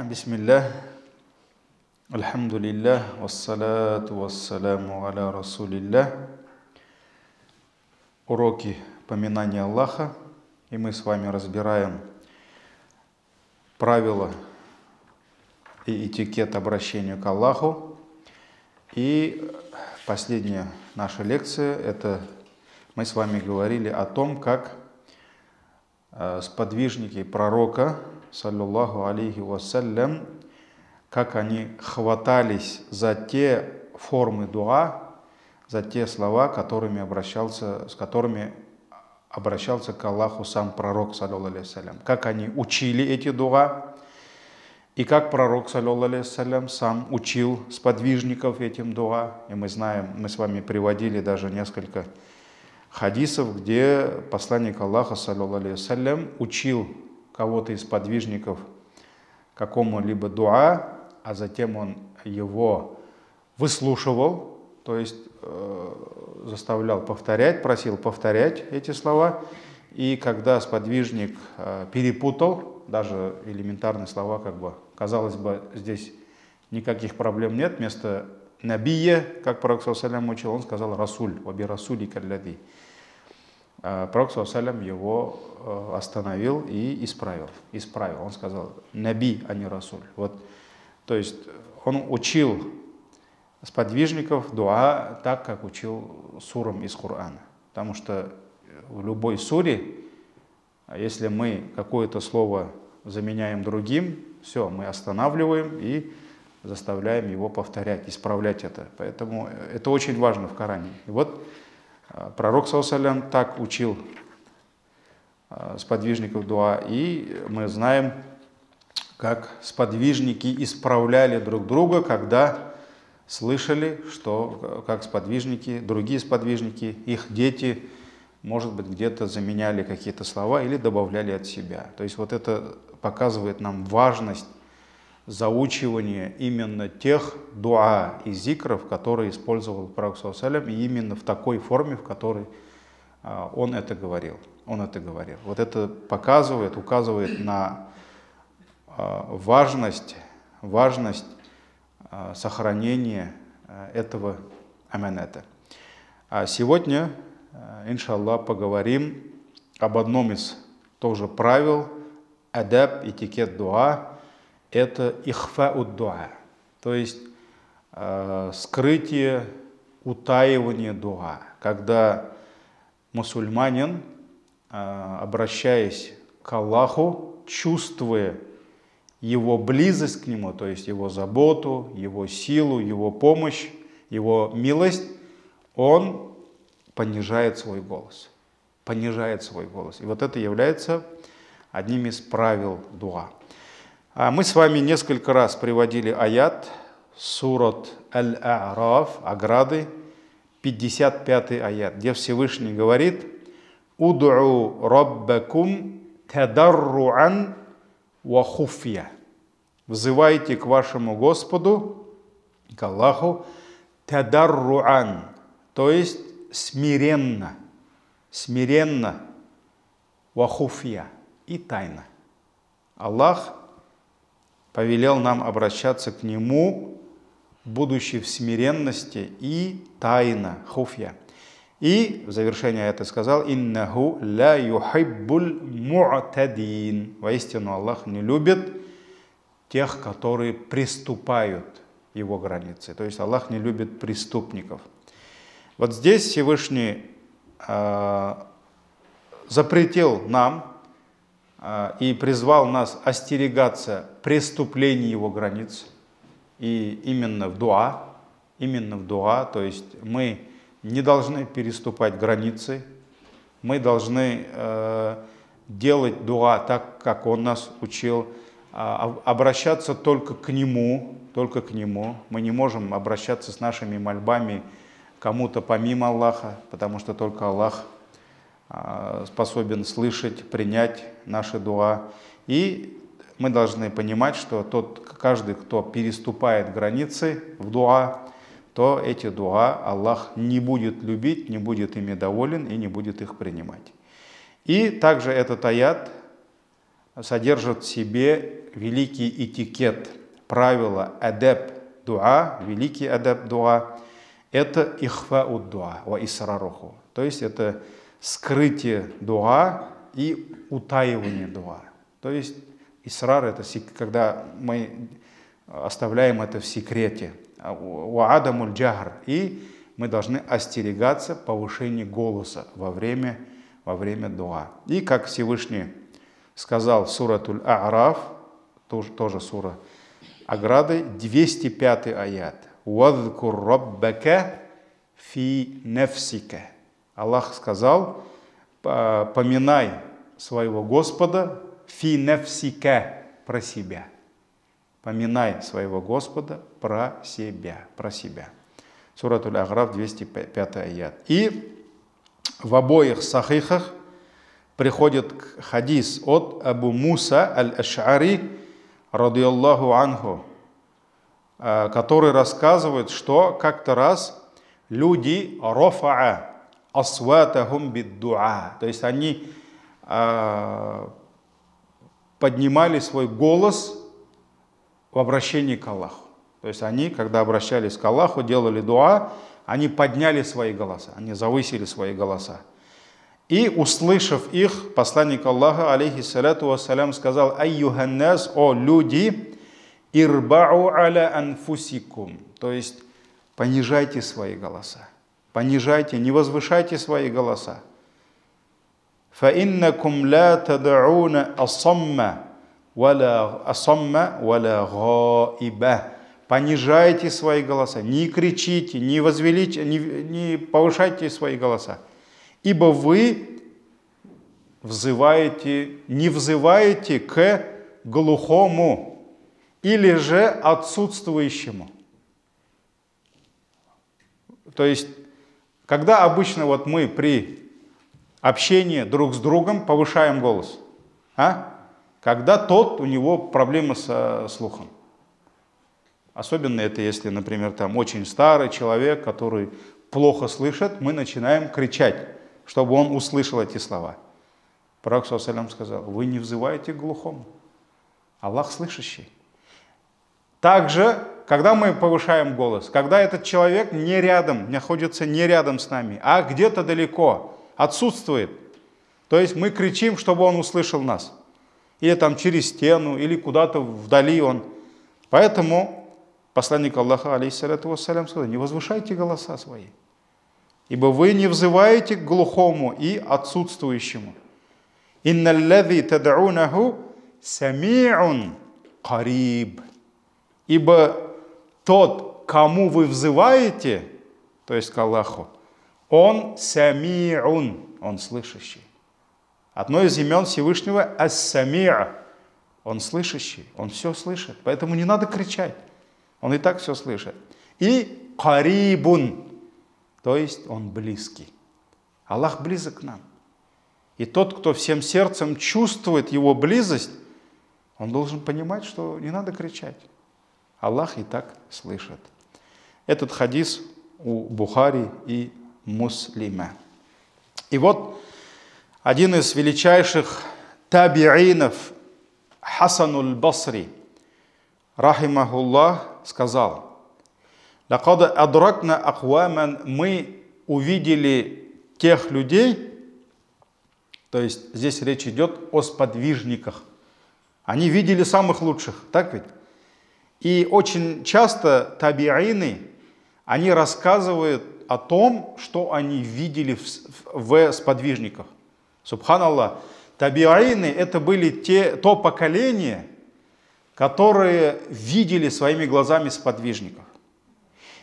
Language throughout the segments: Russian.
Бисмиллах, альхамдулиллах, вассалату вассаляму аля расулиллах. Уроки поминания Аллаха. И мы с вами разбираем правила и этикет обращения к Аллаху. И последняя наша лекция, это мы с вами говорили о том, как сподвижники пророка, саллаллаху алейхи вассалям, как они хватались за те формы дуа, за те слова, с которыми обращался к Аллаху сам пророк, саллаллаху алейхи вассалям. Как они учили эти дуа, и как пророк, саллаллаху алейхи вассалям, сам учил сподвижников этим дуа. И мы знаем, мы с вами приводили даже несколько хадисов, где посланник Аллаха, саллаллаху алейхи вассалям, учил кого-то из подвижников какому-либо дуа, а затем он его выслушивал, то есть заставлял повторять, просил повторять эти слова. И когда сподвижник перепутал, даже элементарные слова, казалось бы, здесь никаких проблем нет, вместо набия, как пророк саллаллаху алейхи вассалям учил, он сказал расуль, ваби расули каллади. Пророк саллаллаху алейхи вассалям его остановил и исправил. Он сказал наби, а не расуль. То есть он учил сподвижников дуа так, как учил сурам из Корана. Потому что в любой суре, если мы какое-то слово заменяем другим, все, мы останавливаем и заставляем его повторять, исправлять это. Поэтому это очень важно в Коране. И вот пророк саллаллаху алейхи вассалям так учил сподвижников дуа, и мы знаем, как сподвижники исправляли друг друга, когда слышали, что как сподвижники, другие сподвижники, их дети, может быть, где-то заменяли какие-то слова или добавляли от себя. То есть вот это показывает нам важность заучивания именно тех дуа и зикров, которые использовал пророк саллаллаху алейхи вассалям, и именно в такой форме, в которой он это говорил. Вот это указывает на важность сохранения этого аманата. А сегодня, иншаллах, поговорим об одном из тоже правил, адаб, этикет дуа, это ихфауд дуа, то есть скрытие, утаивание дуа, когда мусульманин, обращаясь к Аллаху, чувствуя его близость к нему, то есть его заботу, его силу, его помощь, его милость, он понижает свой голос. И вот это является одним из правил дуа. Мы с вами несколько раз приводили аят, сурат Аль-А'раф, ограды, 55-й аят, где Всевышний говорит: «Уд'у раббакум тадарруан ва хуфья». Взывайте к вашему Господу, к Аллаху, тадарруан, то есть смиренно, ва хуфья, и тайно. Аллах повелел нам обращаться к Нему, будучи в смиренности и тайно, хуфья. И в завершение аята сказал: «Иннаху ла юхиббуль му'тадин». Воистину Аллах не любит тех, которые приступают Его границы. То есть Аллах не любит преступников. Вот здесь Всевышний запретил нам и призвал нас остерегаться преступлений Его границ. И именно в дуа, то есть мы не должны переступать границы, мы должны делать дуа так, как Он нас учил, обращаться только к Нему. Мы не можем обращаться с нашими мольбами кому-то помимо Аллаха, потому что только Аллах способен слышать, принять наши дуа. И мы должны понимать, что каждый, кто переступает границы в дуа, то эти дуа Аллах не будет любить, не будет ими доволен и не будет их принимать. И также этот аят содержит в себе великий этикет, правила адаб дуа, великий адаб дуа. Это ихфау дуа ва исраруху. То есть это скрытие дуа и утаивание дуа. То есть исрар — это когда мы оставляем это в секрете. Ва адамуль джахр. И мы должны остерегаться повышения голоса во время дуа. И как Всевышний сказал в суратуль А'раф, тоже сура ограды, 205 аят. «Вадкур раббака фи нафсика». Аллах сказал: поминай своего Господа фи нафсика, про себя. Поминай своего Господа про себя. Суратуль А'раф, 205 аят. И в обоих сахихах приходит хадис от Абу Муса аль-Аш'ари, радийаллаху анху, который рассказывает, что как-то раз люди рафа'a асватахум биддуа, то есть они поднимали свой голос в обращении к Аллаху. То есть они, когда обращались к Аллаху, делали дуа, они подняли свои голоса, они завысили свои голоса. И, услышав их, посланник Аллаха, алейхиссаляту вассалям, сказал: «Айюханнас, о люди, ирбау аля анфусикум». То есть понижайте свои голоса. Понижайте, не возвышайте свои голоса. «Фаиннакум ла тадауна асамма валя гаиба». Понижайте свои голоса, не кричите, не повышайте свои голоса. Ибо вы не взываете к глухому или же отсутствующему. То есть, когда обычно вот мы при общении друг с другом повышаем голос? Когда у него проблемы со слухом. Особенно это, если, например, там очень старый человек, который плохо слышит, мы начинаем кричать, чтобы он услышал эти слова. Пророк ﷺ сказал: вы не взываете к глухому. Аллах слышащий. Также, когда мы повышаем голос, когда этот человек находится не рядом с нами, а где-то далеко, отсутствует, то есть мы кричим, чтобы он услышал нас. Или там через стену, или куда-то вдали он. Поэтому посланник Аллаха, алейхиссаляту вассалям, сказал: не возвышайте голоса свои, ибо вы не взываете к глухому и отсутствующему. «Инналлази тад'унаху сами'ун кариб». Ибо тот, кому вы взываете, то есть к Аллаху, он сами'ун, он слышащий. Одно из имен Всевышнего — ас-сами'а, он слышащий, он все слышит, поэтому не надо кричать. Он и так все слышит. И карибун, то есть он близкий. Аллах близок к нам. И тот, кто всем сердцем чувствует его близость, он должен понимать, что не надо кричать. Аллах и так слышит. Этот хадис у Бухари и Муслима. И вот один из величайших табиинов, Хасануль Басри, рахимахуллах, сказал: «Лакад адракна акваман», мы увидели тех людей, то есть здесь речь идет о сподвижниках. Они видели самых лучших, так ведь? И очень часто табиины, они рассказывают о том, что они видели в сподвижниках. Субханаллах, табиины — это были то поколение, которые видели своими глазами сподвижников.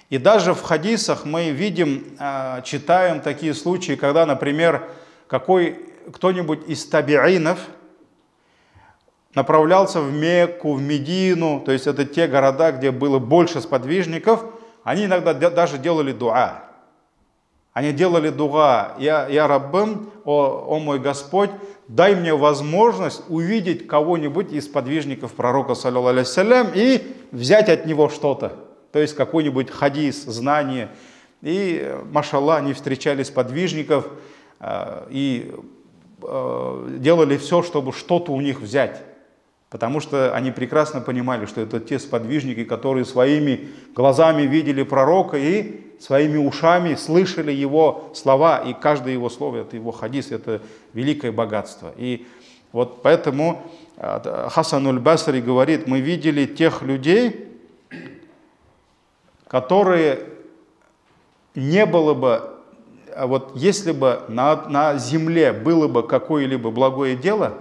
И даже в хадисах мы видим, читаем такие случаи, когда, например, кто-нибудь из табиинов направлялся в Мекку, в Медину, то есть это те города, где было больше сподвижников, они иногда даже делали дуа. Они делали дуа: «Я Раббым, о мой Господь, дай мне возможность увидеть кого-нибудь из сподвижников пророка, саллаллаху алейхи вассалям, и взять от него что-то». То есть какой-нибудь хадис, знание. И, машаллах, они встречали сподвижников, и делали все, чтобы что-то у них взять. Потому что они прекрасно понимали, что это те сподвижники, которые своими глазами видели пророка и своими ушами слышали его слова. И каждое его слово, это его хадис, это великое богатство. И вот поэтому Хасан аль-Басри говорит, мы видели тех людей, которые не было бы, вот если бы на земле было бы какое-либо благое дело,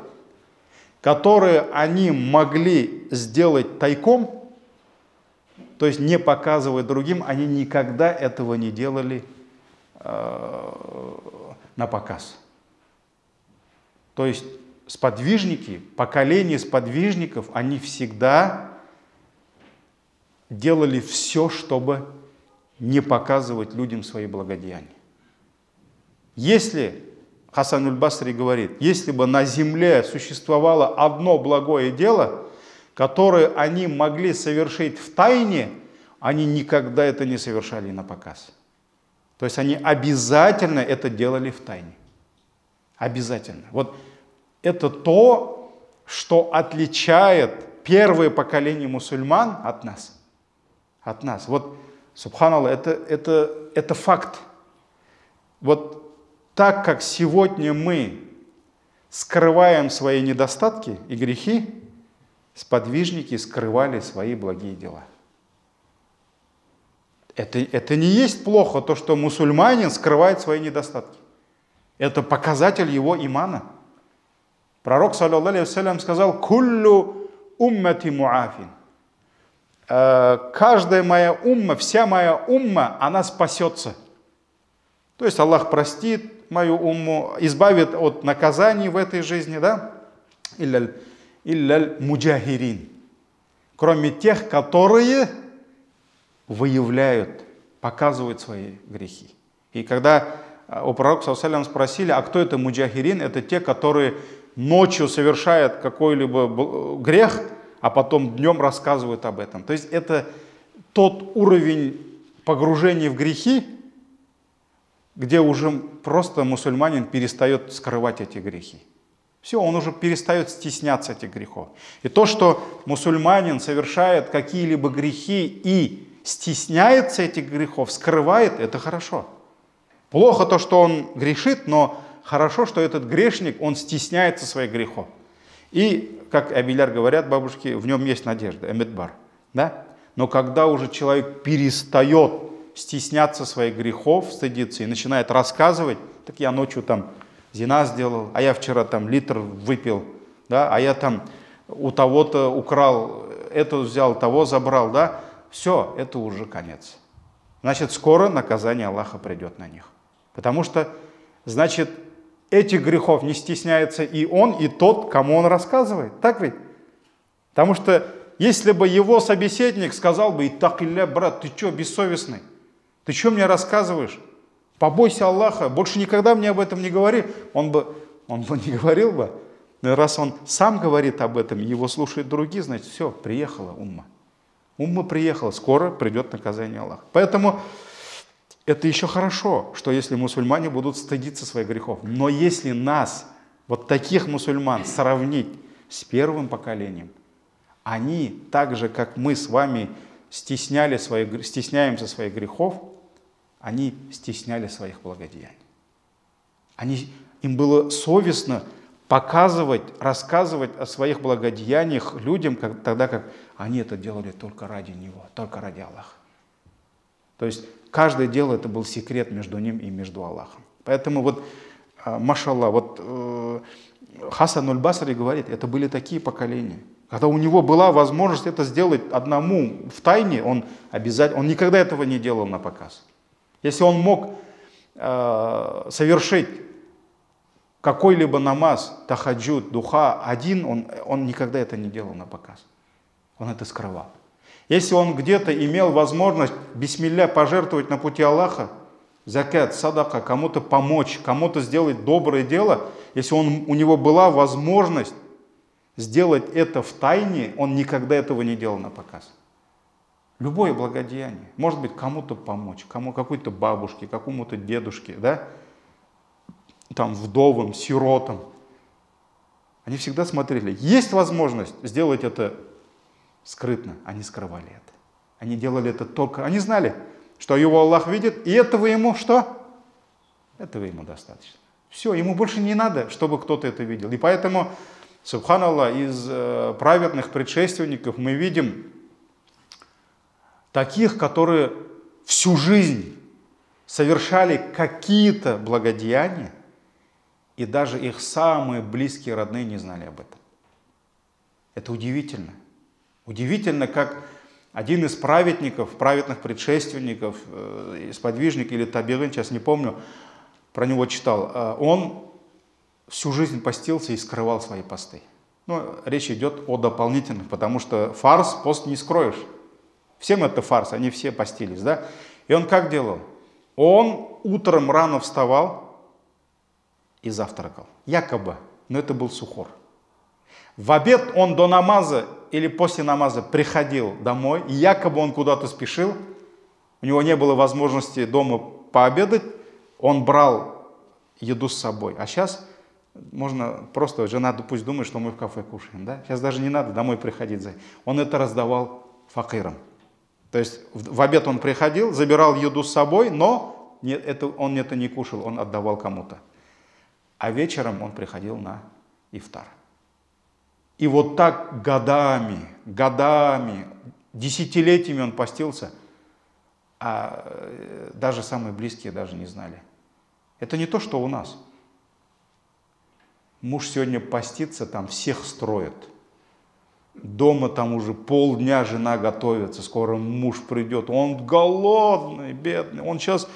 которые они могли сделать тайком, то есть не показывая другим, они никогда этого не делали на показ. То есть сподвижники, поколение сподвижников, они всегда делали все, чтобы не показывать людям свои благодеяния. Если, Хасан аль-Басри говорит, если бы на земле существовало одно благое дело, которое они могли совершить в тайне, они никогда это не совершали на показ. То есть они обязательно это делали в тайне. Обязательно. Вот это то, что отличает первое поколение мусульман от нас. От нас. Вот, субханаллах, это факт. Вот так как сегодня мы скрываем свои недостатки и грехи, сподвижники скрывали свои благие дела. Это не есть плохо, то, что мусульманин скрывает свои недостатки. Это показатель его имана. Пророк, саллаллаху алейхи вассалям, сказал: «Куллю уммати муафин». Каждая моя умма, вся моя умма, она спасется. То есть Аллах простит мою умму, избавит от наказаний в этой жизни, да? Илля муджахирин. Кроме тех, которые выявляют, показывают свои грехи. И когда у пророка, саллаллаху алейхи вассалям, спросили, а кто это муджахирин? Это те, которые ночью совершают какой-либо грех, а потом днем рассказывают об этом. То есть это тот уровень погружения в грехи, где уже просто мусульманин перестает скрывать эти грехи. Все, он уже перестает стесняться этих грехов. И то, что мусульманин совершает какие-либо грехи и стесняется этих грехов, скрывает, это хорошо. Плохо то, что он грешит, но хорошо, что этот грешник, он стесняется своих грехов. И, как абиляр говорят бабушки, в нем есть надежда, эмидбар. Да? Но когда уже человек перестает стесняться своих грехов, стыдиться и начинает рассказывать, так я ночью там зина сделал, а я вчера там литр выпил, да, а я там у того-то украл, это взял, того забрал, да, все, это уже конец. Значит, скоро наказание Аллаха придет на них. Потому что, значит, этих грехов не стесняется и он, и тот, кому он рассказывает. Так ведь? Потому что если бы его собеседник сказал бы: «Иттакилля, брат, ты что, бессовестный? Ты что мне рассказываешь? Побойся Аллаха, больше никогда мне об этом не говори». Он бы не говорил бы. Но раз он сам говорит об этом, его слушают другие, значит, все, приехала умма. Умма приехала, скоро придет наказание Аллаха. Поэтому это еще хорошо, что если мусульмане будут стыдиться своих грехов. Но если нас, вот таких мусульман, сравнить с первым поколением, они, так же, как мы с вами стесняемся своих грехов, они стесняли своих благодеяний. Им было совестно показывать, рассказывать о своих благодеяниях людям, тогда как они это делали только ради Него, только ради Аллаха. То есть каждое дело это был секрет между ним и между Аллахом. Поэтому вот, машаллах, вот Хасан аль-Басри говорит, это были такие поколения. Когда у него была возможность это сделать одному в тайне, он никогда этого не делал на показ. Если он мог совершить какой-либо намаз, тахаджуд, духа один, он никогда это не делал на показ. Он это скрывал. Если он где-то имел возможность, бисмилля, пожертвовать на пути Аллаха, закат, садака, кому-то помочь, кому-то сделать доброе дело, если у него была возможность сделать это в тайне, он никогда этого не делал на показ. Любое благодеяние. Может быть, кому-то помочь, какой-то бабушке, какому-то дедушке, да? Там, вдовам, сиротам. Они всегда смотрели. Есть возможность сделать это скрытно. Они скрывали это. Они делали это только... Они знали, что его Аллах видит, и этого ему что? Этого ему достаточно. Все, ему больше не надо, чтобы кто-то это видел. И поэтому, субханаллах, из праведных предшественников мы видим таких, которые всю жизнь совершали какие-то благодеяния, и даже их самые близкие родные не знали об этом. Это удивительно. Удивительно, как один из праведников, праведных предшественников, сподвижник или табиин, сейчас не помню, про него читал, он всю жизнь постился и скрывал свои посты. Ну, речь идет о дополнительных, потому что фарс, пост не скроешь. Всем это фарс, они все постились, да? И он как делал? Он утром рано вставал и завтракал. Якобы, но это был сухор. В обед он до намаза или после намаза приходил домой, и якобы он куда-то спешил, у него не было возможности дома пообедать, он брал еду с собой. А сейчас можно просто, жена пусть думает, что мы в кафе кушаем, да? Сейчас даже не надо домой приходить. Он это раздавал факирам. То есть в обед он приходил, забирал еду с собой, но он это не кушал, он отдавал кому-то. А вечером он приходил на ифтар. И вот так годами, десятилетиями он постился, а даже самые близкие даже не знали. Это не то, что у нас. Муж сегодня постится, там всех строит. Дома там уже полдня жена готовится, скоро муж придет. Он голодный, бедный, он сейчас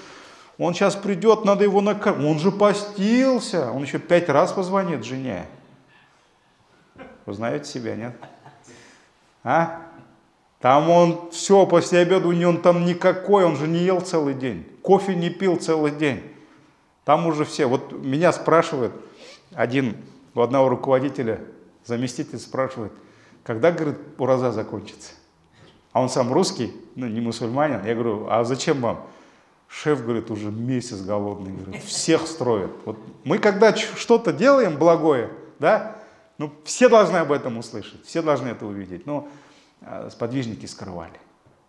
придет, надо его накормить. Он же постился, он еще 5 раз позвонит жене. Вы знаете себя, нет? А? Там он все, после обеда у него там никакой, он же не ел целый день. Кофе не пил целый день. Там уже все. Вот меня спрашивает у одного руководителя, заместитель спрашивает, когда, говорит, ураза закончится? А он сам русский, не мусульманин. Я говорю, а зачем вам? Шеф, говорит, уже месяц голодный, говорит, всех строит. Вот мы когда что-то делаем благое, да, все должны об этом услышать, все должны это увидеть. Но сподвижники скрывали.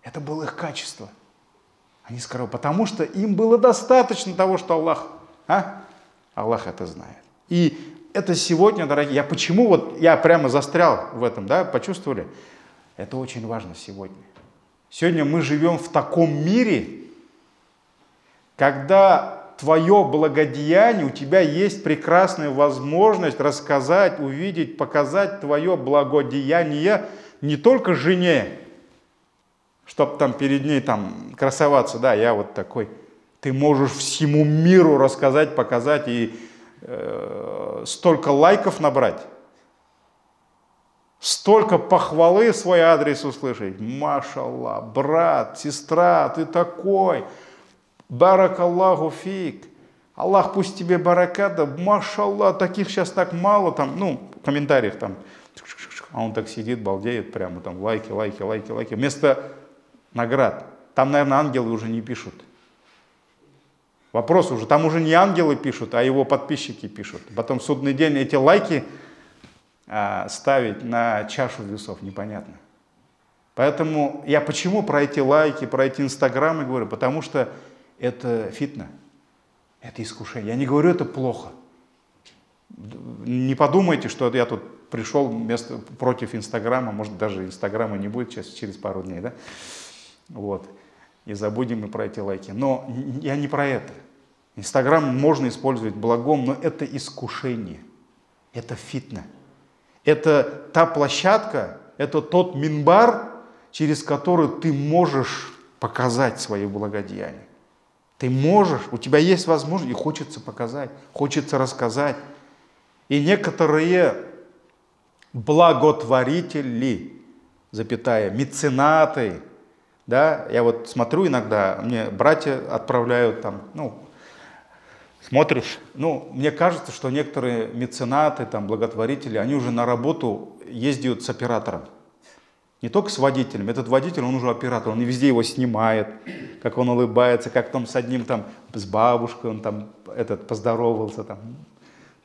Это было их качество. Они скрывали, потому что им было достаточно того, что Аллах это знает. И это сегодня, дорогие, почему я прямо застрял в этом, да, почувствовали? Это очень важно сегодня. Сегодня мы живем в таком мире, когда твое благодеяние, у тебя есть прекрасная возможность рассказать, увидеть, показать твое благодеяние не только жене, чтобы там перед ней там красоваться, да, я вот такой. Ты можешь всему миру рассказать, показать и столько лайков набрать, столько похвалы в свой адрес услышать. Машаллах, брат, сестра, ты такой. Баракаллаху фик. Аллах пусть тебе баракат, да, машаллах, таких сейчас так мало, там, в комментариях там, а он так сидит, балдеет, прямо там лайки. Вместо наград. Там, наверное, ангелы уже не пишут. Вопрос уже, там уже не ангелы пишут, а его подписчики пишут. Потом в судный день эти лайки ставить на чашу весов, непонятно. Поэтому я почему про эти лайки, про эти инстаграмы говорю? Потому что это фитна, это искушение. Я не говорю, это плохо. Не подумайте, что я тут пришел против инстаграма, может даже инстаграма не будет сейчас через пару дней, да? Вот. И забудем мы про эти лайки. Но я не про это. Инстаграм можно использовать благом, но это искушение. Это фитна. Это та площадка, это тот минбар, через который ты можешь показать свои благодеяния. Ты можешь, у тебя есть возможность, и хочется показать, хочется рассказать. И некоторые благотворители, меценаты, да, я вот смотрю иногда, мне братья отправляют там, смотришь, мне кажется, что некоторые меценаты, там, благотворители, они уже на работу ездят с оператором. Не только с водителем, этот водитель, он уже оператор, он везде его снимает, как он улыбается, как там с одним, там, с бабушкой, он там поздоровался, там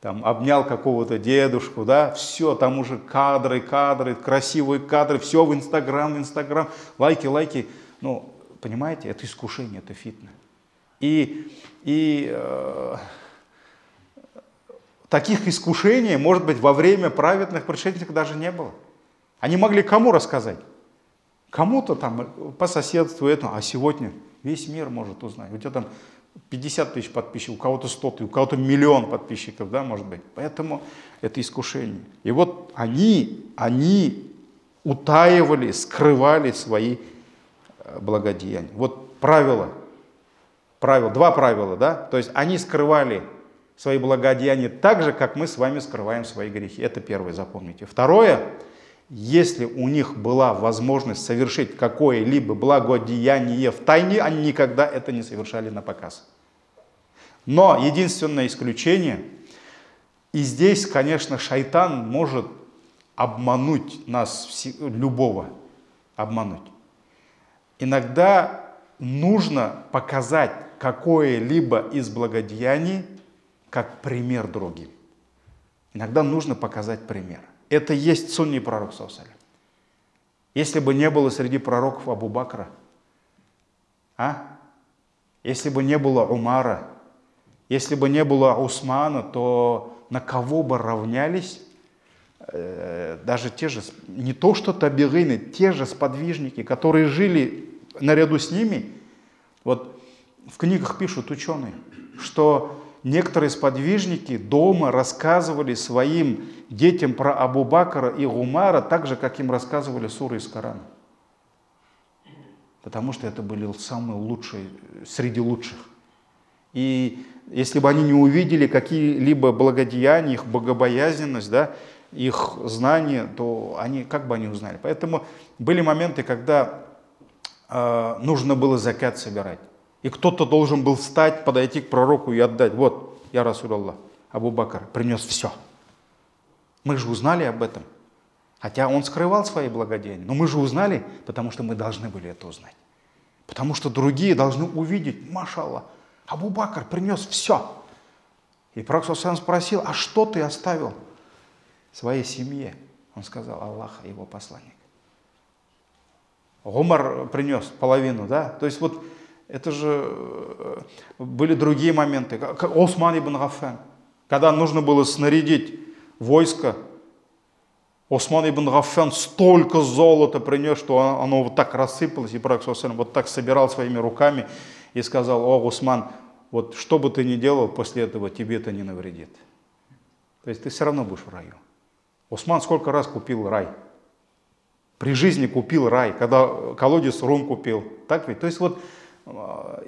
там обнял какого-то дедушку, да, все, там уже кадры, красивые кадры, все в Инстаграм, лайки. Ну, понимаете, это искушение, это фитна. Таких искушений, может быть, во время праведных предшественников даже не было. Они могли кому рассказать? Кому-то там по соседству этому, а сегодня весь мир может узнать. У тебя там 50 тысяч подписчиков, у кого-то 100 тысяч, у кого-то миллион подписчиков, да, может быть. Поэтому это искушение. И вот они утаивали, скрывали свои благодеяния. Вот два правила, да, то есть они скрывали свои благодеяния так же, как мы с вами скрываем свои грехи. Это первое, запомните. Второе, если у них была возможность совершить какое-либо благодеяние в тайне, они никогда это не совершали на показ. Но единственное исключение, и здесь, конечно, шайтан может обмануть нас, любого обмануть. Иногда нужно показать какое-либо из благодеяний как пример другим. Иногда нужно показать пример. Это есть сунни пророк, саллаллаху алейхи ва саллям. Если бы не было среди пророков Абу Бакра, если бы не было Умара, если бы не было Усмана, то на кого бы равнялись даже те же, не то что табигины, те же сподвижники, которые жили наряду с ними. Вот в книгах пишут ученые, что некоторые сподвижники дома рассказывали своим детям про Абу Бакра и Умара так же, как им рассказывали суры из Корана. Потому что это были самые лучшие среди лучших. И если бы они не увидели какие-либо благодеяния, их богобоязненность, да, их знания, то как бы они узнали? Поэтому были моменты, когда нужно было закат собирать. И кто-то должен был встать, подойти к пророку и отдать. Вот, я Расулаллах, Абу Бакр принес все. Мы же узнали об этом. Хотя он скрывал свои благодеяния. Но мы же узнали, потому что мы должны были это узнать. Потому что другие должны увидеть, машаллах, Абу Бакр принес все. И пророк ﷺ спросил, а что ты оставил своей семье? Он сказал, Аллах и его посланник. Умар принес половину, да? То есть вот это же были другие моменты. Как Осман ибн Гаффан, когда нужно было снарядить войско, Осман ибн Гаффан столько золота принес, что оно вот так рассыпалось, и пророк вот так собирал своими руками и сказал, о, Осман, вот что бы ты ни делал после этого, тебе это не навредит. То есть ты все равно будешь в раю. Осман сколько раз купил рай. При жизни купил рай, когда колодец Рум купил. Так ведь? То есть вот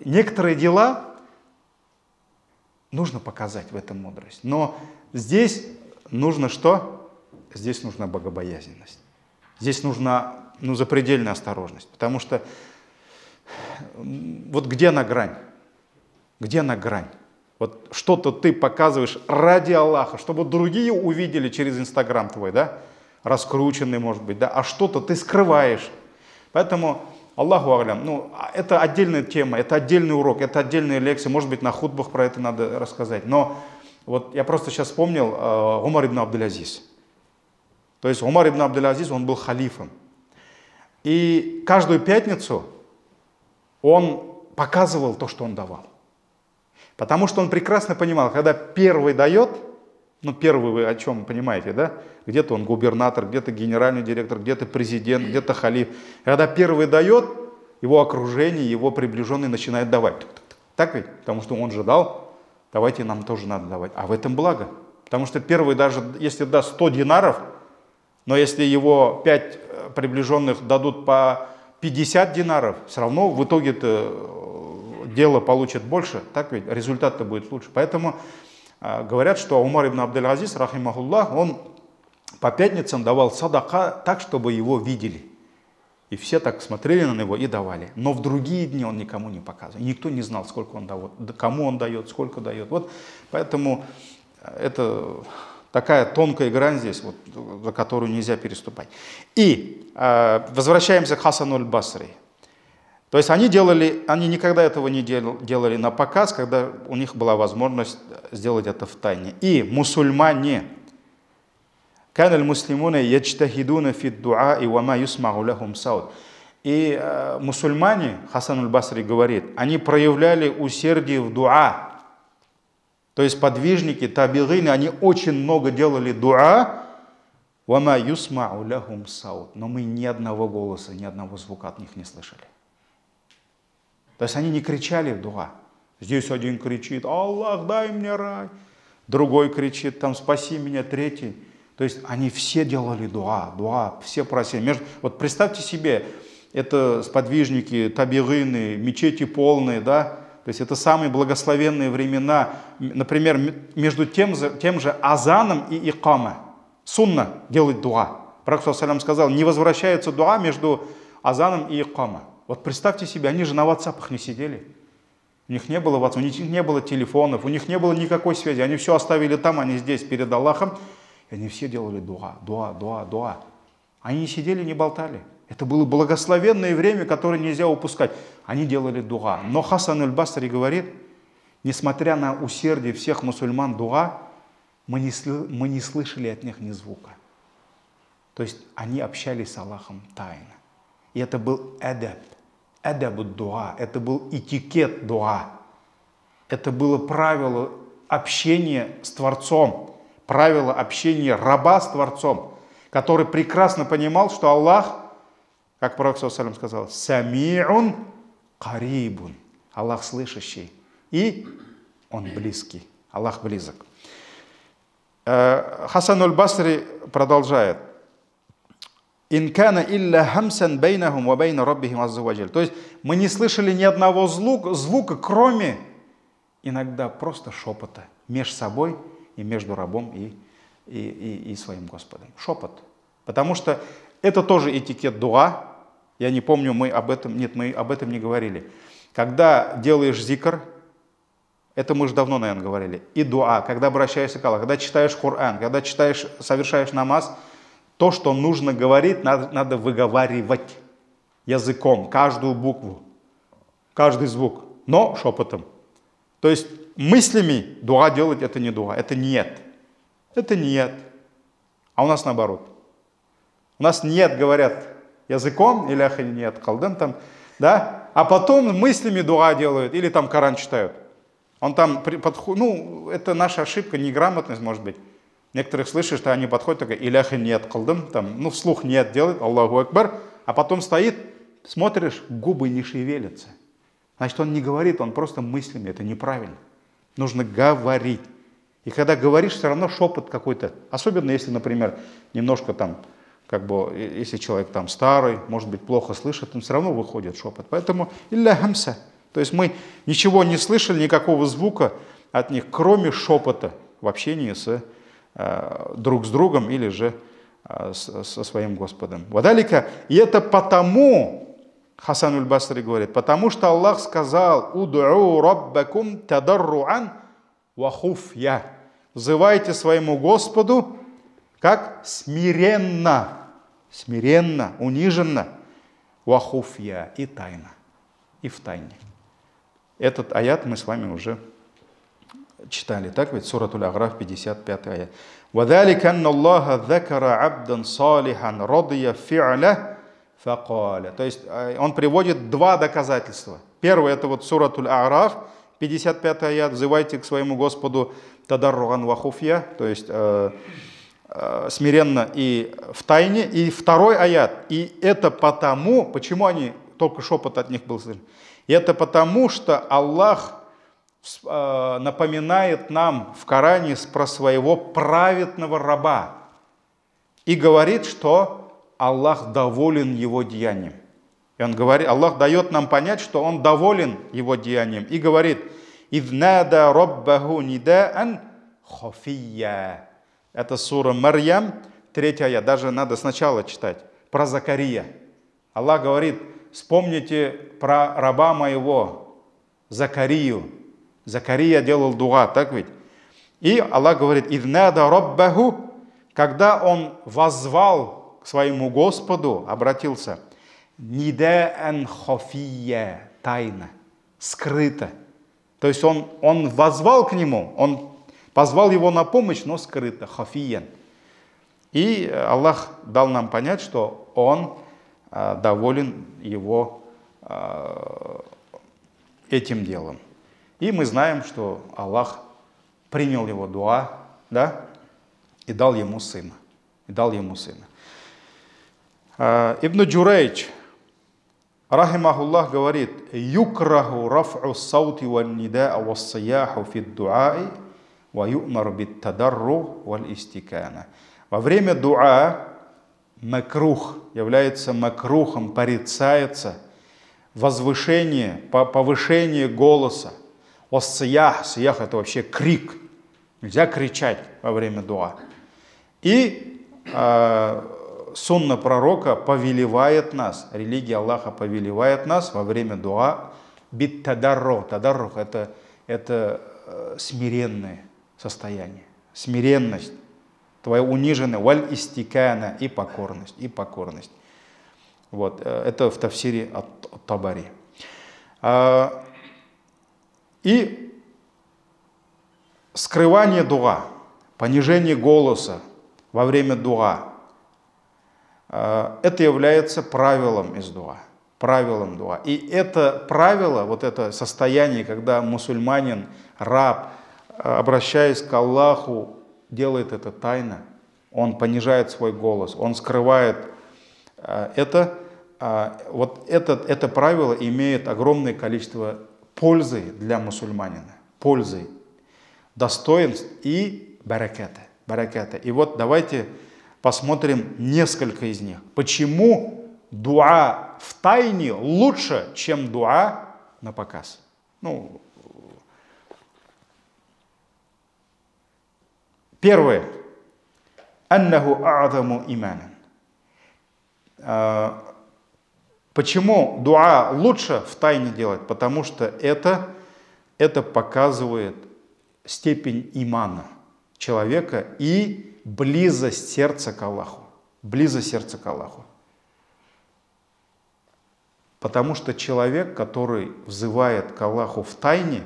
некоторые дела нужно показать в этом мудрость. Но здесь нужно что? Здесь нужна богобоязненность. Здесь нужна запредельная осторожность. Потому что вот где на грань? Где на грань? Вот что-то ты показываешь ради Аллаха, чтобы другие увидели через Инстаграм твой, да? Раскрученный, может быть, да? А что-то ты скрываешь. Поэтому Аллаху а'лям, это отдельная тема, это отдельный урок, это отдельная лекция. Может быть, на хутбах про это надо рассказать. Но вот я просто сейчас вспомнил Умар ибн Абдул-Азиз. То есть Умар ибн Абдул-Азиз, он был халифом. И каждую пятницу он показывал то, что он давал. Потому что он прекрасно понимал, когда первый дает, первый вы о чем понимаете, да? Где-то он губернатор, где-то генеральный директор, где-то президент, где-то халиф. Когда первый дает, его окружение, его приближенные начинают давать. Так ведь? Потому что он же дал, давайте нам тоже надо давать. А в этом благо. Потому что первый даже, если даст 100 динаров, но если его 5 приближенных дадут по 50 динаров, все равно в итоге-то дело получит больше, так ведь результат-то будет лучше. Поэтому говорят, что Умар ибн Абдул-Азиз, рахимахуллах, он по пятницам давал садака так, чтобы его видели. И все так смотрели на него и давали. Но в другие дни он никому не показывал. Никто не знал, сколько он дает, кому он дает, сколько дает. Вот поэтому это такая тонкая грань здесь, вот, за которую нельзя переступать. И возвращаемся к Хасану аль-Басри. То есть они никогда этого не делали на показ, когда у них была возможность сделать это в тайне. И мусульмане, كان المسلمون يجتهدون في الدعاء وما يسمع لهم صوت. И мусульмане, Хасан аль-Басри говорит, они проявляли усердие в дуа. То есть подвижники, табигины, они очень много делали дуа, وما يسمع لهم صوت. Но мы ни одного голоса, ни одного звука от них не слышали. То есть они не кричали в дуа. Здесь один кричит: Аллах, дай мне рай. Другой кричит: там, спаси меня, третий. То есть они все делали дуа, все просили. Вот представьте себе, это сподвижники, табигины, мечети полные, да? То есть это самые благословенные времена. Например, между тем же азаном и икама. Сунна делать дуа. Пророк ﷺ сказал: не возвращается дуа между азаном и икама. Вот представьте себе, они же на WhatsApp не сидели. У них не было WhatsApp, у них не было телефонов, у них не было никакой связи. Они все оставили там, они здесь перед Аллахом. И они все делали дуа. Они не сидели, не болтали. Это было благословенное время, которое нельзя упускать. Они делали дуа. Но Хасан аль-Басри говорит, несмотря на усердие всех мусульман дуа, мы не слышали от них ни звука. То есть они общались с Аллахом тайно. И это был адаб дуа, это был этикет дуа. Это было правило общения с Творцом, правило общения раба с Творцом, который прекрасно понимал, что Аллах, как пророк ﷺ сказал, сами'ун карибун, Аллах слышащий, и Он близкий, Аллах близок. Хасан аль-Басри продолжает. «Инкана илля хамсан бейнахум ва бейна раббихим азза ва джаль». То есть мы не слышали ни одного звука, кроме иногда просто шепота между собой и между рабом и своим Господом. Шепот. Потому что это тоже этикет дуа. Я не помню, мы об этом не говорили. Когда делаешь зикр, это мы же давно, наверное, говорили, и дуа, когда обращаешься к Аллаху, когда читаешь Коран, когда совершаешь намаз, то, что нужно говорить, надо выговаривать языком, каждую букву, каждый звук, но шепотом. То есть мыслями дуа делать — это не дуа, это нет. Это нет. А у нас наоборот. У нас нет, говорят языком, или нет, калдем там, да? А потом мыслями дуа делают, или там Коран читают. Он там это наша ошибка, неграмотность, может быть. Некоторых слышишь, что они подходят, такая, иляхи нет, калдым, там, вслух нет делает, Аллаху Акбар, а потом стоит, смотришь, губы не шевелятся. Значит, он не говорит, он просто мыслями, это неправильно. Нужно говорить. И когда говоришь, все равно шепот какой-то, особенно если, например, немножко там, если человек там старый, может быть, плохо слышит, он все равно выходит шепот. Поэтому илля хамса. То есть мы ничего не слышали, никакого звука от них, кроме шепота в общении друг с другом или же со своим Господом. Вадалика, и это потому, Хасан аль-Басри говорит, потому что Аллах сказал: «Уд'у раббакум тадарруан ва хуфья». Взывайте своему Господу как смиренно, униженно, ва хуфья, и тайно, и в тайне. Этот аят мы с вами уже читали, так ведь? Суратуль Аграф, 55 аят. وَذَلِكَ أَنَّ اللَّهَ ذَكَرَ عَبْدًا صَالِحًا رَضِيَ فِعْلَهُ فَقَالَ. То есть он приводит два доказательства. Первое — это вот Суратуль Аграф, 55 аят. «Взывайте к своему Господу тадарруан ва хуфья», то есть смиренно и в тайне. И второй аят. И это потому, почему они, только шепот от них был слышен. И это потому, что Аллах напоминает нам в Коране про своего праведного раба и говорит, что Аллах доволен его деянием. И он говорит, Аллах дает нам понять, что он доволен его деянием, и говорит: «Иднада раббаху нидаан хофия». Это сура Марьям, 3 аят. Даже надо сначала читать про Закария. Аллах говорит: вспомните про раба моего Закарию. Закария делал дуа, так ведь? И Аллах говорит: «Иднада раббаху», когда он воззвал к своему Господу, обратился, Нидаан хафия, тайна, скрыто. То есть он воззвал к нему, он позвал его на помощь, но скрыто, хафиян. И Аллах дал нам понять, что он доволен его этим делом. И мы знаем, что Аллах принял его дуа, да, и дал ему сына. Ибн Джурейдж, рахимахуллах, говорит: «Юкраху раф'у саути ван нида'a вас сияху фид дуаи ва ю'мар бит тадарру вал истикана». Во время дуа макрух является макрухом, порицается возвышение, повышение голоса. Вас-сиях, сиях — это вообще крик. Нельзя кричать во время дуа. И сунна пророка повелевает нас, религия Аллаха повелевает нас во время дуа бит тадарру. Тадарру — это смиренное состояние, смиренность, твоя униженная, валь истикана, и покорность. Вот, это в тафсире ат-Табари. И скрывание дуа, понижение голоса во время дуа, это является правилом из дуа. Правилом дуа. И это правило, вот это состояние, когда мусульманин, раб, обращаясь к Аллаху, делает это тайно, он понижает свой голос, он скрывает это. Вот это правило имеет огромное количество пользы для мусульманина, пользы, достоинств и бараката. И вот давайте посмотрим несколько из них. Почему дуа в тайне лучше, чем дуа на показ? Первое. Аннаху а'заму иманан. Почему дуа лучше в тайне делать? Потому что это показывает степень имана человека и близость сердца к Аллаху. Близость сердца к Аллаху. Потому что человек, который взывает к Аллаху в тайне,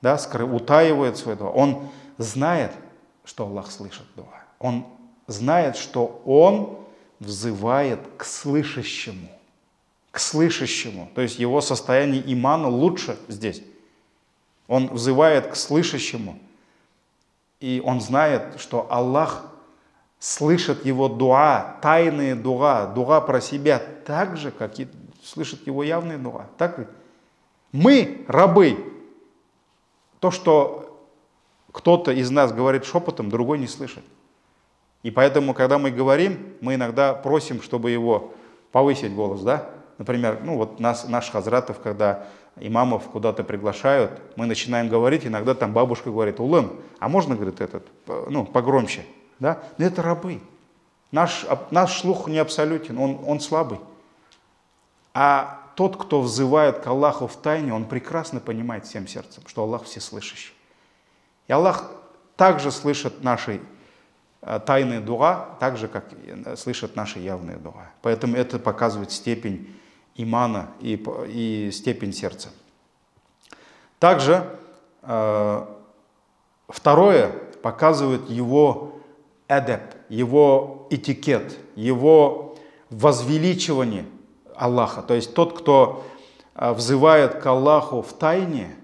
да, утаивает свой дуа, он знает, что Аллах слышит дуа. Он знает, что он взывает к слышащему. К слышащему. То есть его состояние имана лучше здесь. Он взывает к слышащему. И он знает, что Аллах слышит его дуа, тайные дуа про себя, так же, как и слышит его явные дуа. Так ведь? Мы, рабы, то, что кто-то из нас говорит шепотом, другой не слышит. И поэтому, когда мы говорим, мы иногда просим, чтобы его повысить голос, да? Например, вот наш хазратов, когда имамов куда-то приглашают, мы начинаем говорить, иногда там бабушка говорит: улым, а можно, говорит, погромче, да? Но это рабы. Наш слух не абсолютен, он слабый. А тот, кто взывает к Аллаху в тайне, он прекрасно понимает всем сердцем, что Аллах всеслышащий. И Аллах также слышит наши тайные дуа, так же, как слышат наши явные дуа. Поэтому это показывает степень имана и степень сердца. Также второе показывает его адаб, его этикет, его возвеличивание Аллаха. То есть тот, кто взывает к Аллаху в тайне,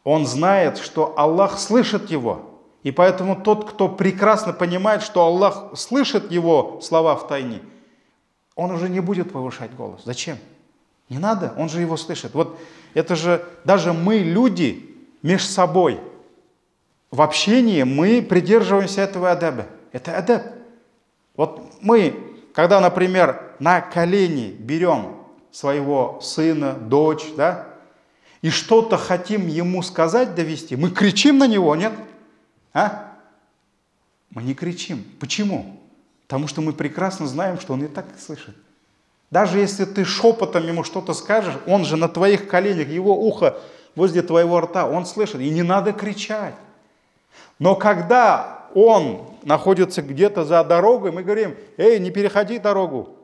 он знает, что Аллах слышит его. И поэтому тот, кто прекрасно понимает, что Аллах слышит его слова в тайне, он уже не будет повышать голос. Зачем? Не надо, он же его слышит. Вот это же даже мы, люди, между собой, в общении мы придерживаемся этого адаба. Это адаб. Вот мы, когда, например, на колени берем своего сына, дочь, да, и что-то хотим ему сказать, довести, мы кричим на него, нет? Мы не кричим. Почему? Потому что мы прекрасно знаем, что он и так слышит. Даже если ты шепотом ему что-то скажешь, он же на твоих коленях, его ухо возле твоего рта, он слышит. И не надо кричать. Но когда он находится где-то за дорогой, мы говорим: эй, не переходи дорогу.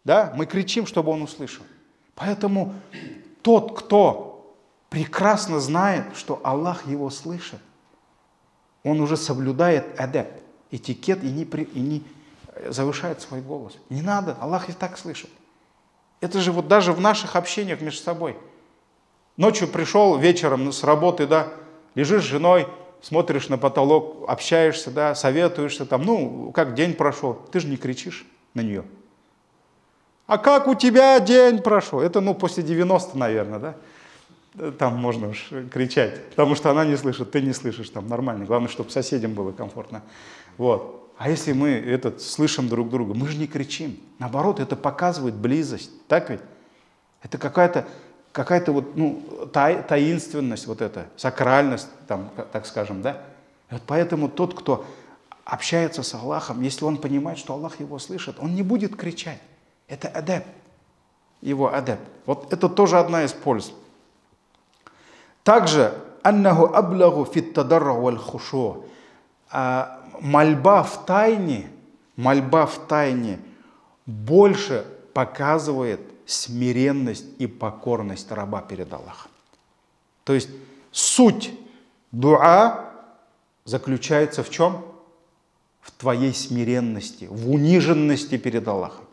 Да? Мы кричим, чтобы он услышал. Поэтому тот, кто прекрасно знает, что Аллах его слышит, он уже соблюдает адаб, этикет и не завышает свой голос. Не надо, Аллах и так слышит. Это же вот даже в наших общениях между собой. Ночью пришел, вечером с работы, да, лежишь с женой, смотришь на потолок, общаешься, да, советуешься, там, ну, как день прошел, ты же не кричишь на нее. А как у тебя день прошел? Это, ну, после 90, наверное, да? Там можно уж кричать, потому что она не слышит, ты не слышишь, там нормально. Главное, чтобы соседям было комфортно. Вот. А если мы слышим друг друга, мы же не кричим. Наоборот, это показывает близость. Так ведь? Это какая-то вот, ну, таинственность, вот эта, сакральность, там, так скажем, да? И вот поэтому тот, кто общается с Аллахом, если он понимает, что Аллах его слышит, он не будет кричать. Это адаб, его адаб. Вот это тоже одна из польз. Также аннаху аблаху фит тадарру валь хушу. Мольба в тайне больше показывает смиренность и покорность раба перед Аллахом. То есть суть дуа заключается в чем? В твоей смиренности, в униженности перед Аллахом.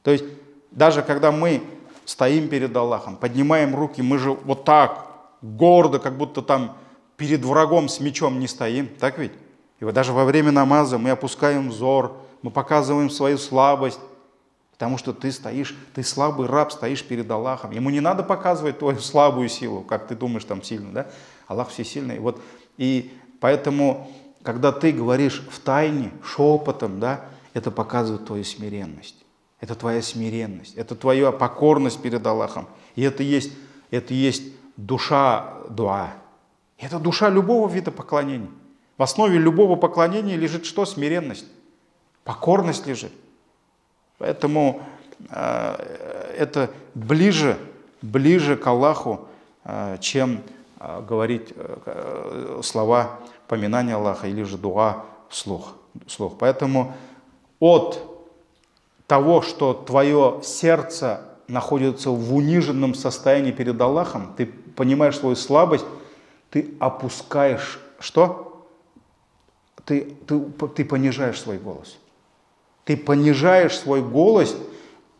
То есть даже когда мы стоим перед Аллахом, поднимаем руки, мы же вот так гордо, как будто там перед врагом с мечом не стоим, так ведь? И вот даже во время намаза мы опускаем взор, мы показываем свою слабость, потому что ты стоишь, ты слабый раб, стоишь перед Аллахом. Ему не надо показывать твою слабую силу, как ты думаешь там сильно, да? Аллах всесильный. Вот. И поэтому, когда ты говоришь в тайне, шепотом, да, это показывает твою смиренность. Это твоя смиренность, это твоя покорность перед Аллахом. И это есть душа дуа. Это душа любого вида поклонения. В основе любого поклонения лежит что? Смиренность. Покорность лежит. Поэтому это ближе к Аллаху, чем говорить слова поминания Аллаха или же дуа вслух. Поэтому от того, что твое сердце находится в униженном состоянии перед Аллахом, ты понимаешь свою слабость, ты опускаешь что? Ты понижаешь свой голос. Ты понижаешь свой голос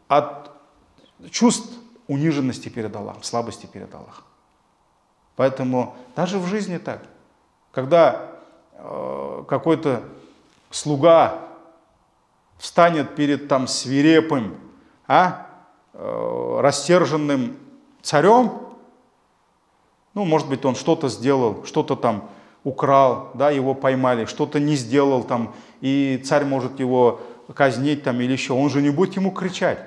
от чувств униженности перед Аллахом, слабости перед Аллахом. Поэтому даже в жизни так. Когда какой-то слуга встанет перед там свирепым, рассерженным царем, ну, может быть, он что-то сделал, что-то там украл, да, его поймали, что-то не сделал там, и царь может его казнить там или еще, он же не будет ему кричать.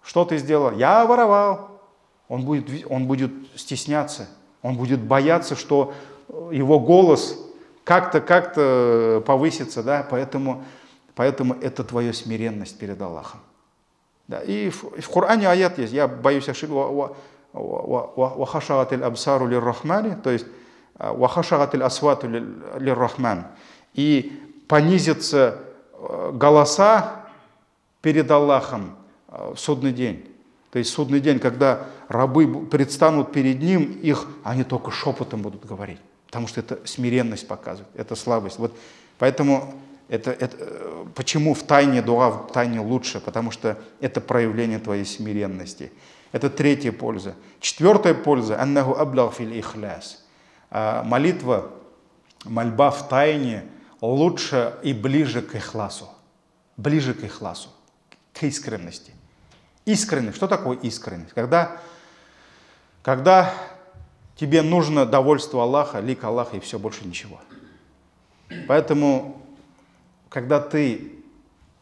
Что ты сделал? Я воровал. Он будет стесняться, он будет бояться, что его голос как-то повысится, да, поэтому это твоя смиренность перед Аллахом. Да, и в Коране аят есть, я боюсь ошибки, «Вахашагатиль абсару лир-рахмани», то есть «Вахашагатиль асвату лир-рахман», и понизятся голоса перед Аллахом в судный день. То есть судный день, когда рабы предстанут перед ним, они только шепотом будут говорить, потому что это смиренность показывает, это слабость. Вот поэтому почему в тайне дуа, в тайне лучше? Потому что это проявление твоей смиренности. Это третья польза. Четвертая польза. Аннаху аблаг фил ихляс. Молитва, мольба в тайне лучше и ближе к ихласу. Ближе к ихласу, к искренности. Искренность. Что такое искренность? Когда тебе нужно довольство Аллаха, лик Аллаха и все, больше ничего. Поэтому, когда ты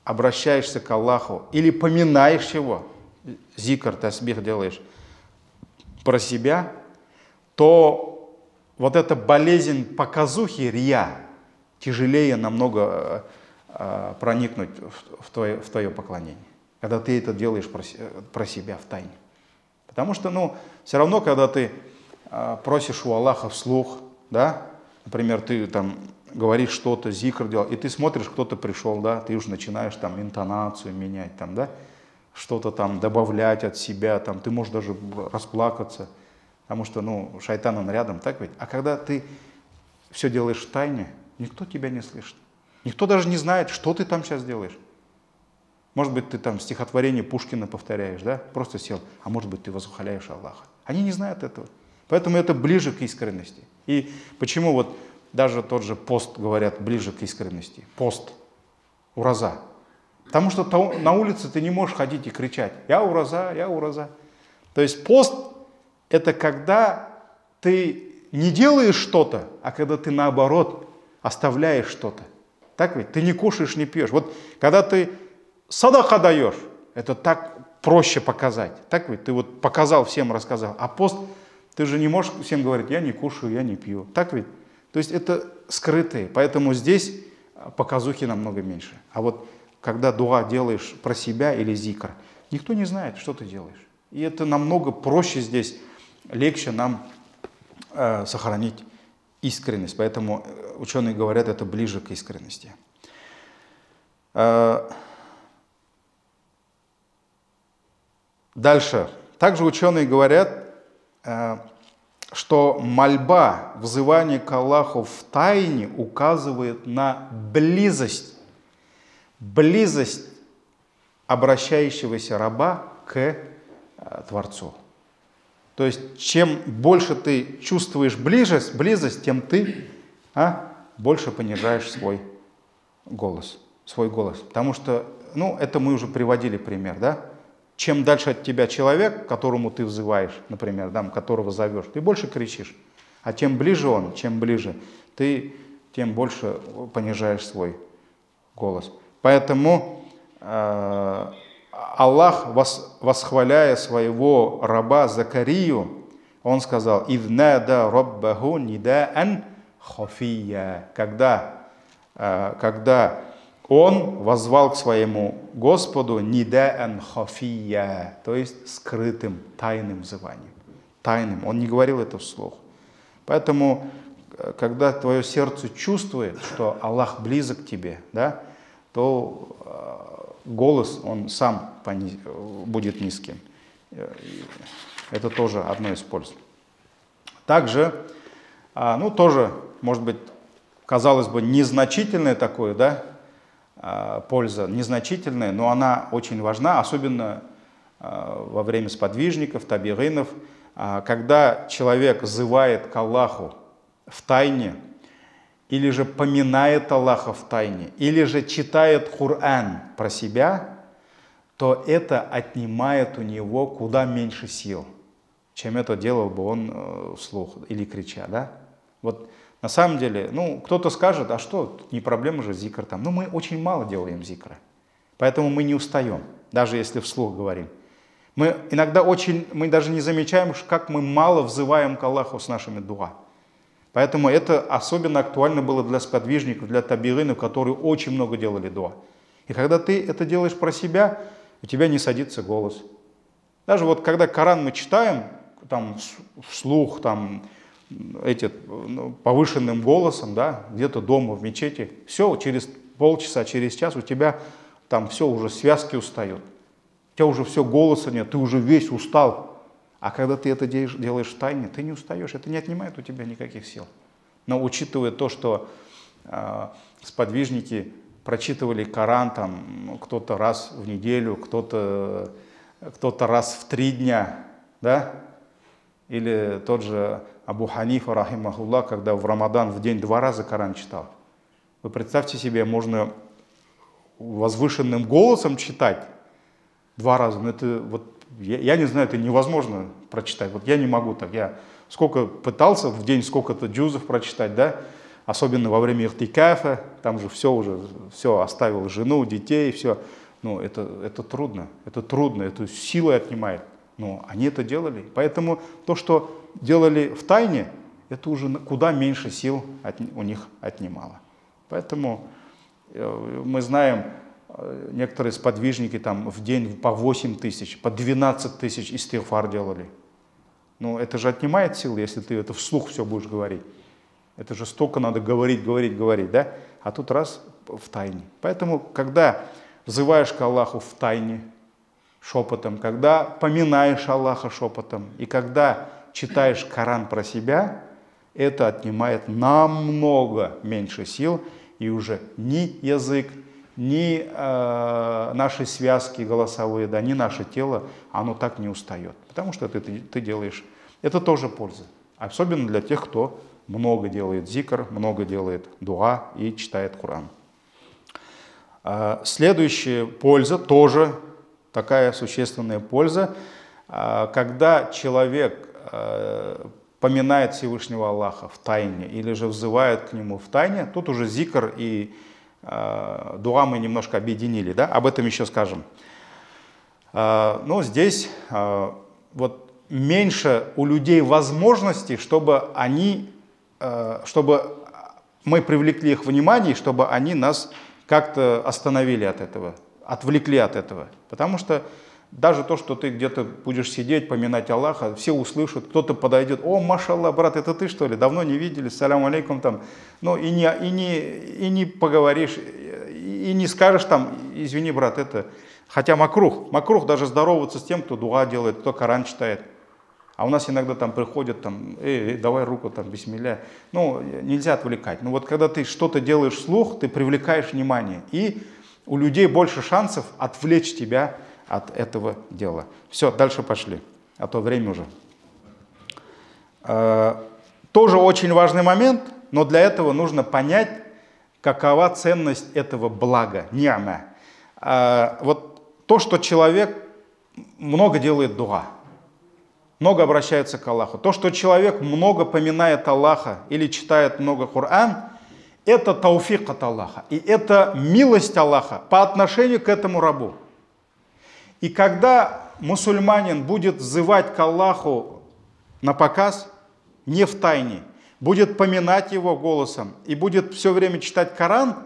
обращаешься к Аллаху или поминаешь его, зикр, тасбих делаешь про себя, то вот эта болезнь показухи, рия, тяжелее намного проникнуть в твое поклонение, когда ты это делаешь про себя в тайне. Потому что, все равно, когда ты просишь у Аллаха вслух, да, например, ты там говоришь что-то, зикр делал, и ты смотришь, кто-то пришел, да, ты уже начинаешь там интонацию менять, там, да, что-то там добавлять от себя, там, ты можешь даже расплакаться, потому что, ну, шайтан, он рядом, так ведь? А когда ты все делаешь в тайне, никто тебя не слышит. Никто даже не знает, что ты там сейчас делаешь. Может быть, ты там стихотворение Пушкина повторяешь, да? Просто сел. А может быть, ты восхваляешь Аллаха. Они не знают этого. Поэтому это ближе к искренности. И почему вот даже тот же пост говорят ближе к искренности? Пост. Ураза. Потому что на улице ты не можешь ходить и кричать: «Я ураза, я ураза». То есть пост – это когда ты не делаешь что-то, а когда ты наоборот оставляешь что-то. Так ведь? Ты не кушаешь, не пьешь. Вот когда ты садака даешь, это так проще показать. Так ведь? Ты вот показал всем, рассказал. А пост, ты же не можешь всем говорить: я не кушаю, я не пью. Так ведь? То есть это скрытые. Поэтому здесь показухи намного меньше. А вот когда дуа делаешь про себя или зикр, никто не знает, что ты делаешь. И это намного проще здесь, легче нам сохранить искренность. Поэтому ученые говорят, это ближе к искренности. Дальше. Также ученые говорят, что мольба, взывание к Аллаху в тайне указывает на близость обращающегося раба к Творцу. То есть, чем больше ты чувствуешь близость, тем ты больше понижаешь свой голос. Потому что, ну, это мы уже приводили пример, да? Чем дальше от тебя человек, к которому ты взываешь, например, да, которого зовешь, ты больше кричишь. А чем ближе он, чем ближе, ты тем больше понижаешь свой голос. Поэтому Аллах, восхваляя своего раба Закарию, он сказал: «Иднада раббаху нидаан хафия», когда он воззвал к своему Господу нидаан хафия, то есть скрытым, тайным взыванием. Тайным. Он не говорил это вслух. Поэтому, когда твое сердце чувствует, что Аллах близок к тебе, да, то голос, он сам будет низким. Это тоже одно из польз. Также, ну тоже, может быть, казалось бы, незначительное такое, да, польза, незначительная, но она очень важна, особенно во время сподвижников, табигинов, когда человек взывает к Аллаху в тайне, или же поминает Аллаха в тайне, или же читает Коран про себя, то это отнимает у него куда меньше сил, чем это делал бы он вслух или крича. Да? Вот на самом деле, ну, кто-то скажет: а что, не проблема же зикр там. Ну, мы очень мало делаем зикра, поэтому мы не устаем, даже если вслух говорим. Мы иногда мы даже не замечаем, как мы мало взываем к Аллаху с нашими дуа. Поэтому это особенно актуально было для сподвижников, для табигинов, которые очень много делали дуа. И когда ты это делаешь про себя, у тебя не садится голос. Даже вот когда Коран мы читаем, там вслух, там, повышенным голосом, да, где-то дома, в мечети, все, через полчаса, через час у тебя там все, уже связки устают. У тебя уже все, голоса нет, ты уже весь устал. А когда ты это делаешь в тайне, ты не устаешь, это не отнимает у тебя никаких сил. Но учитывая то, что сподвижники прочитывали Коран, там, кто-то раз в неделю, кто-то раз в 3 дня, да? Или тот же Абу Ханифа, рахимахуллах, когда в Рамадан в день 2 раза Коран читал. Вы представьте себе, можно возвышенным голосом читать 2 раза, но это вот, я не знаю, это невозможно прочитать. Вот я не могу так. Я сколько пытался в день сколько-то джузов прочитать, да? Особенно во время ихтикафа, там же все оставил жену, детей, все. Ну, это трудно, это силой отнимает. Но они это делали. Поэтому то, что делали в тайне, это уже куда меньше сил у них отнимало. Поэтому мы знаем, некоторые сподвижники там в день по 8 тысяч, по 12 тысяч истигфар делали. Ну, это же отнимает силы, если ты это вслух все будешь говорить. Это же столько надо говорить, да? А тут раз в тайне. Поэтому, когда взываешь к Аллаху в тайне, шепотом, когда поминаешь Аллаха шепотом, и когда читаешь Коран про себя, это отнимает намного меньше сил, и уже ни язык, ни наши связки голосовые, да, ни наше тело, оно так не устает. Потому что ты делаешь. Это тоже польза. Особенно для тех, кто много делает зикр, много делает дуа и читает Коран. Следующая польза, тоже такая существенная польза, когда человек поминает Всевышнего Аллаха в тайне или же взывает к Нему в тайне, тут уже зикр и дуа мы немножко объединили, да? Об этом еще скажем. Но здесь вот меньше у людей возможностей, чтобы мы привлекли их внимание, чтобы они нас как-то остановили от этого, отвлекли от этого. Потому что даже то, что ты где-то будешь сидеть, поминать Аллаха, все услышат, кто-то подойдет: о, машаллах, брат, это ты что ли? Давно не виделись, салям алейкум там. Ну и не поговоришь, и не скажешь там: извини, брат, это... Хотя макрух даже здороваться с тем, кто дуа делает, кто Коран читает. А у нас иногда там приходят, там, давай руку, там, бисмилля. Ну, нельзя отвлекать. Но вот когда ты что-то делаешь вслух, ты привлекаешь внимание. И у людей больше шансов отвлечь тебя от этого дела. Все, дальше пошли, а то время уже. Тоже очень важный момент, но для этого нужно понять, какова ценность этого блага, ни'ма. Вот то, что человек много делает дуа, много обращается к Аллаху, то, что человек много поминает Аллаха или читает много Коран, это тауфик от Аллаха, и это милость Аллаха по отношению к этому рабу. И когда мусульманин будет взывать к Аллаху на показ, не в тайне, будет поминать его голосом и будет все время читать Коран,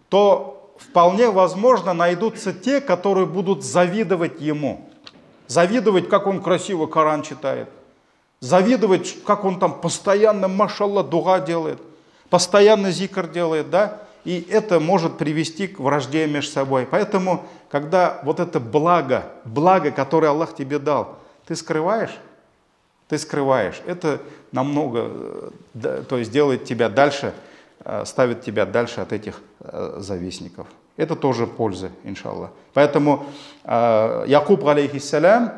то вполне возможно найдутся те, которые будут завидовать ему. Завидовать, как он красиво Коран читает. Завидовать, как он там постоянно, машаллах, дуа делает. Постоянно зикр делает, да? И это может привести к вражде между собой. Поэтому, когда вот это благо, которое Аллах тебе дал, ты скрываешь, это намного, то есть делает тебя дальше, ставит тебя дальше от этих завистников. Это тоже польза, иншаллах. Поэтому Якуб алейхиссалям,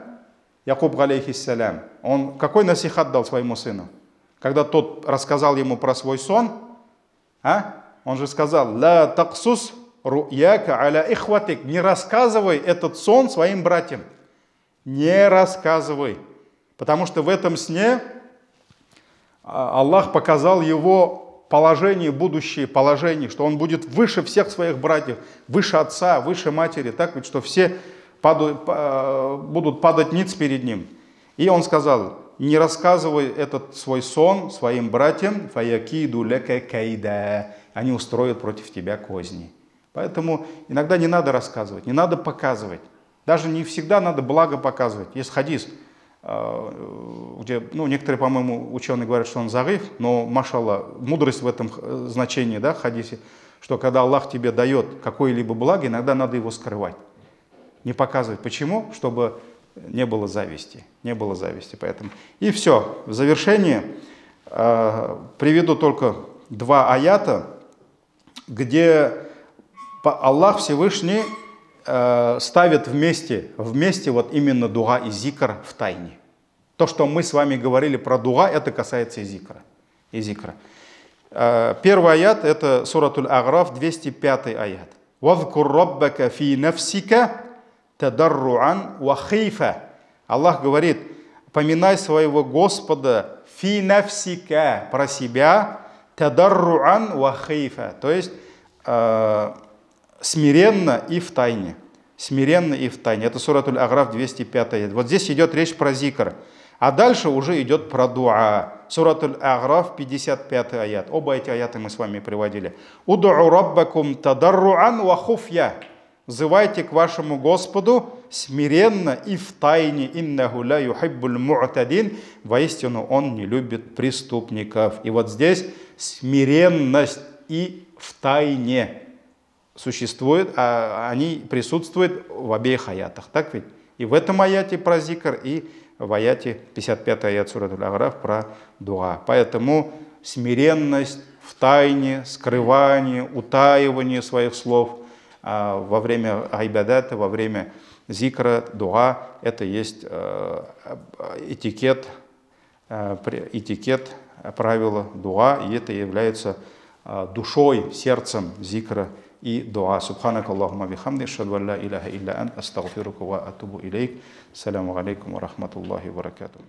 он какой насихат дал своему сыну? Когда тот рассказал ему про свой сон, он же сказал: «Ла таксус ру'яка аля ихватик». Не рассказывай этот сон своим братьям. Не рассказывай. Потому что в этом сне Аллах показал его положение, будущее положение, что он будет выше всех своих братьев, выше отца, выше матери, так ведь, что все будут падать ниц перед ним. И он сказал: не рассказывай этот свой сон своим братьям, фаякиду лека кайда. Они устроят против тебя козни. Поэтому иногда не надо рассказывать, не надо показывать. Даже не всегда надо благо показывать. Есть хадис, где, некоторые, по-моему, ученые говорят, что он заиф, но, машаллах, мудрость в этом значении, да, в хадисе, что когда Аллах тебе дает какое-либо благо, иногда надо его скрывать. Не показывать. Почему? Чтобы не было зависти. Не было зависти. Поэтому. И все. В завершение приведу только 2 аята, где Аллах Всевышний ставит вместе вот именно дуа и зикр в тайне. То, что мы с вами говорили про дуа, это касается и зикра. Первый аят — это суратуль Аграф, 205 аят. «Вазкур раббака фи нафсика тадарруан ва хейфа». Аллах говорит: поминай своего Господа фи нафсика, про себя, тадарруан ва хейфа, то есть смиренно и в тайне. Смиренно и в тайне. Это суратуль Аграф, 205 аят. Вот здесь идет речь про зикр. А дальше уже идет про дуа. Суратуль Аграф, 55 аят. Оба эти аяты мы с вами приводили. «Уд'у раббакум тадарруан ва хуфья». Взывайте к вашему Господу смиренно и в тайне. «Иннаху ла юхиббуль му'тадин». Воистину, Он не любит преступников. И вот здесь смиренность и в тайне существует, а они присутствуют в обеих аятах. Так ведь? И в этом аяте про зикр, и в аяте 55 аят сурат Аль-А'раф про дуа. Поэтому смиренность в тайне, скрывание, утаивание своих слов во время айбадата, во время зикра, дуа, это есть этикет, правила дуа, и это является душой, сердцем зикра и дуа. Субханак Аллахума бихамди, ашхаду ан ла иляха илля ант, астагфирука ва атубу илейк. Саляму алейкум ва рахматуллахи ва баракатух.